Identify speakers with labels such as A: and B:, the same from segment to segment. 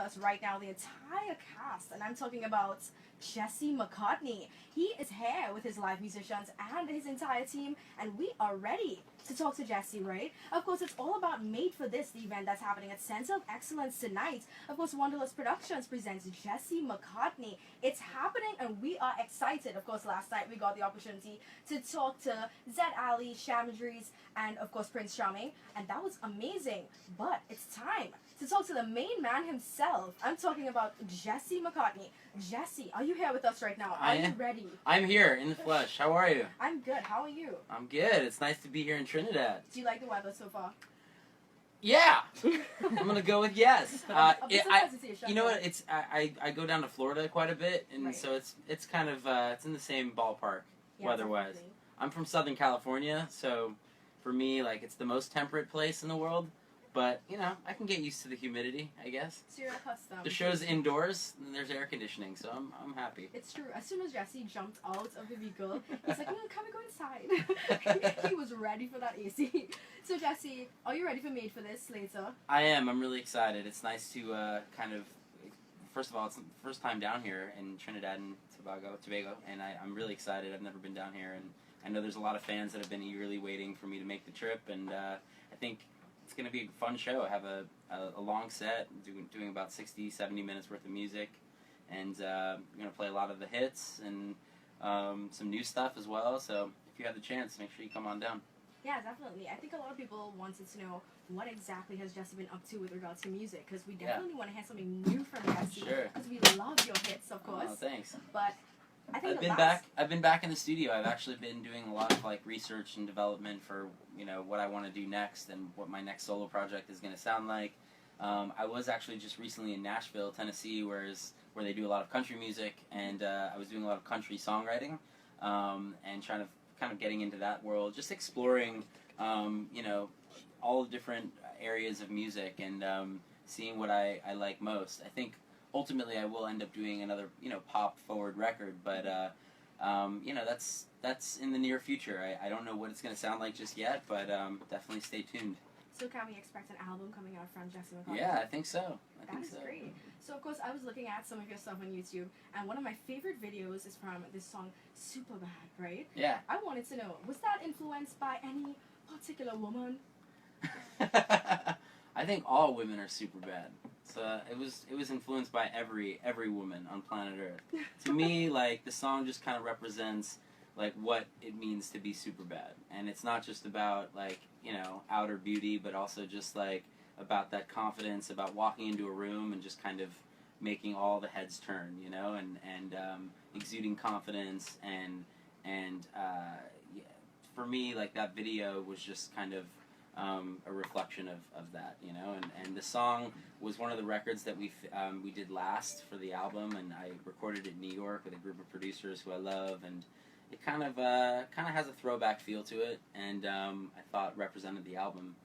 A: us right now the entire cast, and I'm talking about Jesse McCartney. He is here with his live musicians and his entire team, and we are ready to talk to Jesse, right? Of course, it's all about Made for This, the event that's happening at Center of Excellence tonight. Of course, Wanderlust Productions presents Jesse McCartney. It's happening, and we are excited. Of course, last night we got the opportunity to talk to Zed Ali, Shamdrees, and of course Prince Charming, and that was amazing. But it's time to talk to the main man himself. I'm talking about Jesse McCartney. Jesse, are you here with us right now? Are you ready?
B: I'm here in the flesh. How are you?
A: I'm good. How are you?
B: I'm good. It's nice to be here in Trinidad.
A: Do you like the weather so far?
B: Yeah, I'm gonna go with yes.
A: You
B: know what? I go down to Florida quite a bit, and
A: right.
B: so it's kind of it's in the same ballpark weather-wise.
A: Definitely.
B: I'm from Southern California, so for me, like, it's the most temperate place in the world. But, you know, I can get used to the humidity, I guess.
A: So you're accustomed.
B: The show's indoors, and there's air conditioning, so I'm happy.
A: It's true. As soon as Jesse jumped out of the vehicle, he's like, can we go inside? He was ready for that AC. So, Jesse, are you ready for Made for This later?
B: I am. I'm really excited. It's nice to kind of... First of all, it's the first time down here in Trinidad and Tobago, and I'm really excited. I've never been down here, and I know there's a lot of fans that have been eagerly waiting for me to make the trip, and I think it's going to be a fun show. I have a long set, doing about 60, 70 minutes worth of music, and I'm going to play a lot of the hits and some new stuff as well, so if you have the chance, make sure you come on down.
A: Yeah, definitely. I think a lot of people wanted to know what exactly has Jesse been up to with regards to music, because we definitely want to hear something new from Jesse.
B: Sure.
A: Because we love your hits, of course.
B: Oh, thanks.
A: But I think
B: I've been back in the studio. I've actually been doing a lot of like research and development for, you know, what I want to do next and what my next solo project is going to sound like. I was actually just recently in Nashville, Tennessee, where they do a lot of country music, and I was doing a lot of country songwriting and kind of getting into that world, just exploring, you know, all the different areas of music and seeing what I like most. I think ultimately I will end up doing another, you know, pop forward record, but you know, that's in the near future. I don't know what it's going to sound like just yet, but definitely stay tuned.
A: So can we expect an album coming out from Jesse McCartney?
B: Yeah, I think so.
A: That's great. So of course I was looking at some of your stuff on YouTube, and one of my favorite videos is from this song Superbad, right?
B: Yeah.
A: I wanted to know, was that influenced by any particular woman?
B: I think all women are super bad. So it was influenced by every woman on planet Earth. To me, like, the song just kind of represents like what it means to be super bad, and it's not just about, like, you know, outer beauty, but also just like about that confidence, about walking into a room and just kind of making all the heads turn, you know, and exuding confidence and yeah, for me, like, that video was just kind of a reflection of that, you know, and the song was one of the records that we did last for the album, and I recorded it in New York with a group of producers who I love, and it kind of has a throwback feel to it, and I thought represented the album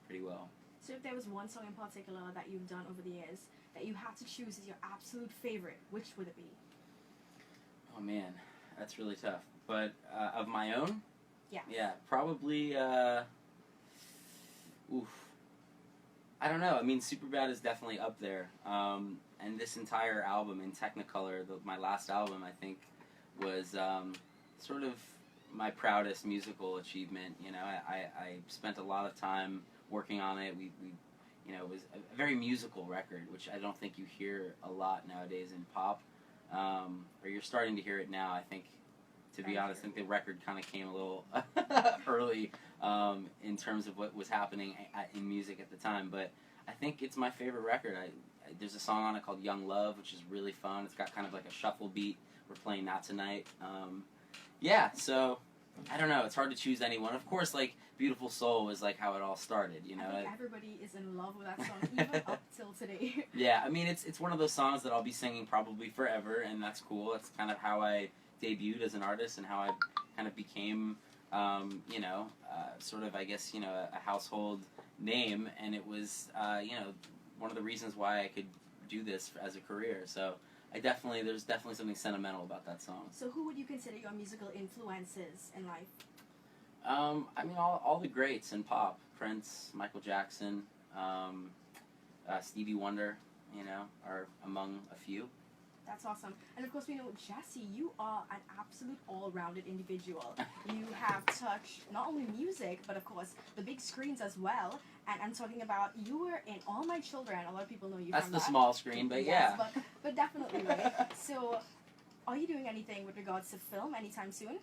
B: pretty well.
A: So if there was one song in particular that you've done over the years that you had to choose as your absolute favorite, which would it be?
B: Oh man, that's really tough. But of my own?
A: Yeah.
B: Yeah, probably, oof. I don't know. I mean, Superbad is definitely up there. And this entire album in Technicolor, my last album, I think, was sort of my proudest musical achievement. You know, I spent a lot of time working on it. We you know, it was a very musical record, which I don't think you hear a lot nowadays in pop. Or you're starting to hear it now, I think. To be honest, I think the record kind of came a little early in terms of what was happening in music at the time. But I think it's my favorite record. There's a song on it called Young Love, which is really fun. It's got kind of like a shuffle beat. We're playing that tonight. Yeah, so I don't know. It's hard to choose anyone. Of course, like, Beautiful Soul is like how it all started, you know.
A: I think everybody is in love with that song, even up till today.
B: Yeah, I mean, it's one of those songs that I'll be singing probably forever, and that's cool. That's kind of how I debuted as an artist and how I kind of became, you know, sort of, I guess, you know, a household name, and it was, you know, one of the reasons why I could do this as a career. So there's definitely something sentimental about that song.
A: So who would you consider your musical influences in life?
B: I mean, all the greats in pop: Prince, Michael Jackson, Stevie Wonder. are among a few.
A: That's awesome. And of course, we know, Jesse, you are an absolute all-rounded individual. You have touched not only music, but of course, the big screens as well. And I'm talking about, you were in All My Children. A lot of people know you
B: That's
A: from
B: the
A: that.
B: small screen, but
A: Yes,
B: yeah.
A: but definitely, right? So, are you doing anything with regards to film anytime soon?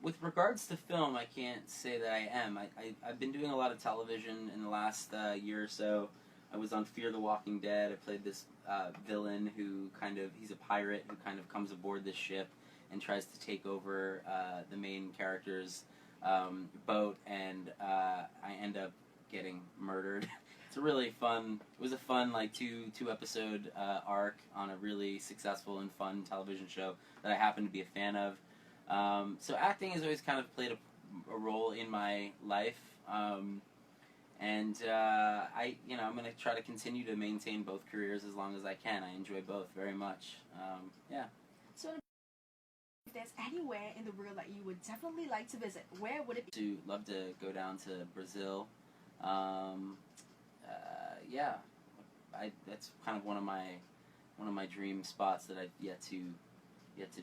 B: With regards to film, I can't say that I am. I've been doing a lot of television in the last year or so. I was on Fear the Walking Dead. I played this villain who he's a pirate who kind of comes aboard this ship and tries to take over the main character's boat, and I end up getting murdered. It was a fun like two episode arc on a really successful and fun television show that I happen to be a fan of. So acting has always kind of played a role in my life. And I'm going to try to continue to maintain both careers as long as I can. I enjoy both very much. Yeah.
A: So, if there's anywhere in the world that you would definitely like to visit, where would it be?
B: Love to go down to Brazil. Yeah. That's kind of one of my dream spots that I've yet to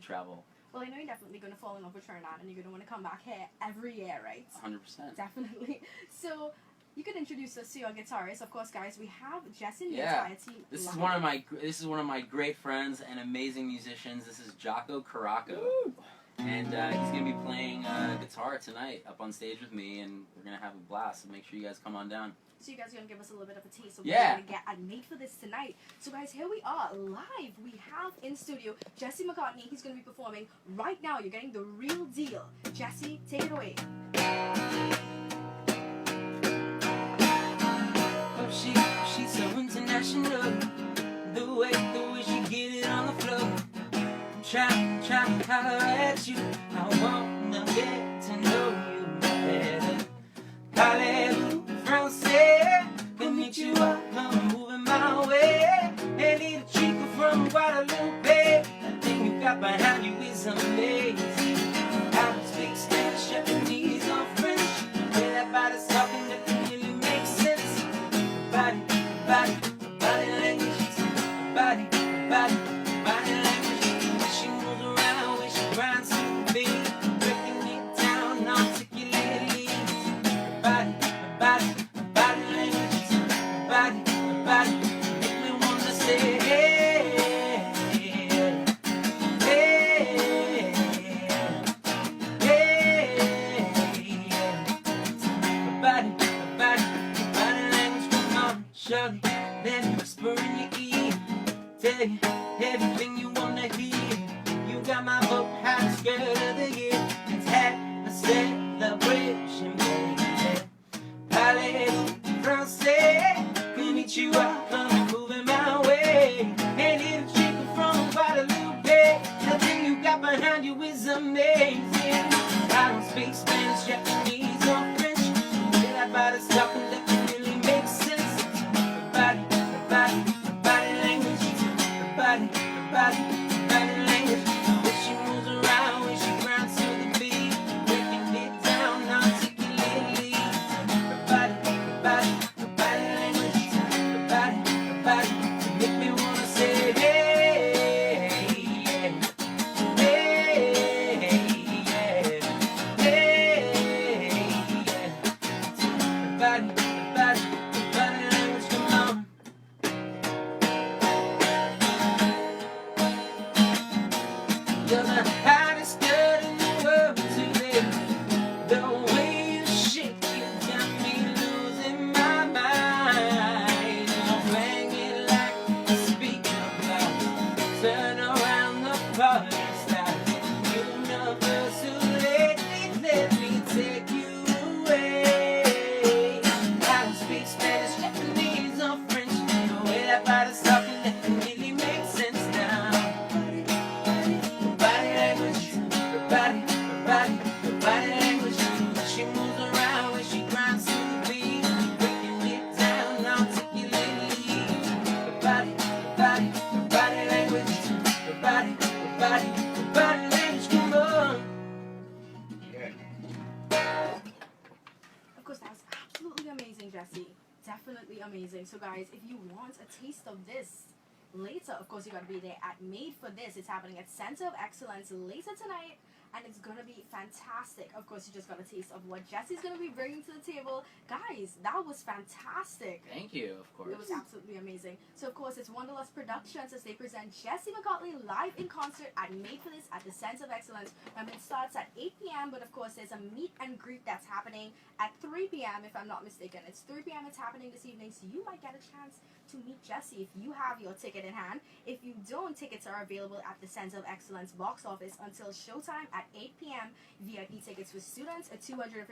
B: travel.
A: Well, I know you're definitely going to fall in love with Trinidad, and you're going to want to come back here every year, right?
B: 100%.
A: Definitely. So, you could introduce us to your guitarist. Of course, guys, we have Jess and the
B: Yeah.
A: entire team.
B: This is
A: live.
B: one of my great friends and amazing musicians. This is Jocko Caraco, and he's gonna be playing guitar tonight up on stage with me, and we're gonna have a blast. So make sure you guys come on down.
A: So you guys are going to give us a little bit of a taste of what
B: Yeah.
A: we're going to get and made for this tonight. So guys, here we are live. We have in studio Jesse McCartney. He's going to be performing right now. You're getting the real deal. Jesse, take it away.
C: Oh, she's so international. The way she get it on the floor. I'm trying to holler at you. I wanna get to know you better. Parlez-vous français? Can meet you up, I'm moving my way. Hey, little chica from Guadalupe. That thing you got behind you is amazing. I don't speak Spanish, Japanese, or French. Yeah, that body's talking, that really makes sense. Body language. Body language. When she moves around, when she grinds to the beat, breaking it down articulately. Body language. Body, make me wanna say, hey, hey, hey, body language, come on, shorty, let me whisper in your ear, tell you everything you wanna hear. You got my vote, hottest girl of the year. Let's have a celebration, baby. Parlez-vous français? Can meet you up, I'm moving my way. Hey, little chicken from Guadalupe, the thing you got behind you is amazing. I don't speak Spanish, Japanese, or French. Yeah, that body's talking, that really makes sense. Body language. Body language. When she moves around, when she grinds to the beat, breaking it down articulately. Body language. Body, make me wanna say, hey, yeah. Hey, yeah. Hey, yeah. Body language, come on. You're the hottest girl in the world today. The way you shake it got me losing my mind. I'll bang it like a speaker block. Turn around the party style. Universal lady, let me take you away. I don't speak Spanish, Japanese, or French. The way that body's talking, that really makes sense now. Body language, body language. She moves around when she grinds to the beat, breaking it down articulately. Body language, body language. Come on.
A: Of course, that was absolutely amazing, Jesse. Definitely amazing. amazing. So guys, if you want a taste of this later, of course you gotta be there at Made for This. It's happening at Center of Excellence later tonight, and it's gonna be fantastic. Of course, you just got a taste of what Jesse's gonna be bringing to the table. Guys, that was fantastic.
B: Thank you, of course.
A: It was absolutely amazing. So, of course, it's Wanderlust Productions as they present Jesse McCartney live in concert at Made for This at the Center of Excellence. It starts at 8 p.m., but of course, there's a meet and greet that's happening at 3 p.m., if I'm not mistaken. It's 3 p.m. It's happening this evening, so you might get a chance to meet Jesse if you have your ticket in hand. If you don't, tickets are available at the Center of Excellence box office until showtime at 8 p.m. VIP tickets for students are $250,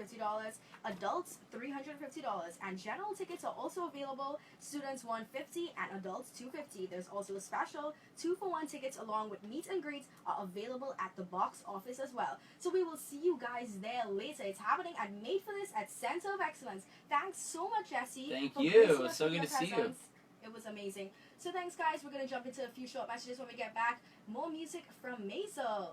A: adults $350, and general tickets are also available. Students $150 and adults $250. There's also a special 2-for-1 tickets along with meet and greets are available at the box office as well. So we will see you guys there later. It's happening at Made for This at Center of Excellence. Thanks so much, Jesse.
B: Thank
A: for
B: you.
A: gracing
B: It was
A: us
B: so
A: with
B: good
A: your
B: to see you.
A: presence. It was amazing. So thanks, guys. We're going to jump into a few short messages when we get back. More music from Maisel.